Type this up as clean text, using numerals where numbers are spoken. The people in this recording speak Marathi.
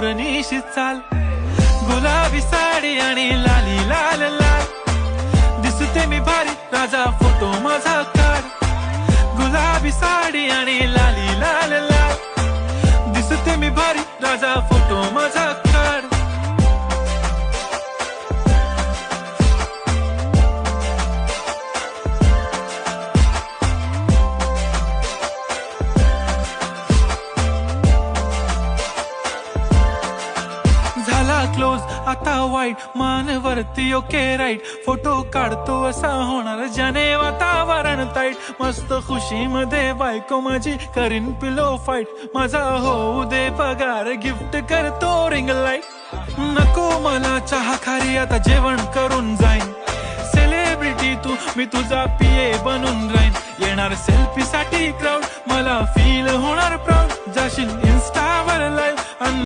मोरनीशी चाल, गुलाबी साडी आणि लाली लाल लाल, दिसते मी भारी राजा फोटो माझा काढ, गुलाबी साडी आणि लाली लाल लाल, दिसते मी भारी राजा फोटो माझा काढ. झाला क्लोज आता वाईट, मानवरती ओके राईट, फोटो काढतो असा होणार ज्याने वातावरण ताईट, मस्त खुशी मध्ये बायको माझी करीन पिलो फाईट, माझा होऊ दे पगार गिफ्ट करतो रिंग लाईट, नको मला चहा खारी आता जेवण करून जाईन, सेलिब्रिटी तू मी तुझा पिये बनून राहीन, येणार सेल्फी साठी क्राऊड मला फील होणार प्राऊड, जाशील इन्स्टावर लाईव्ह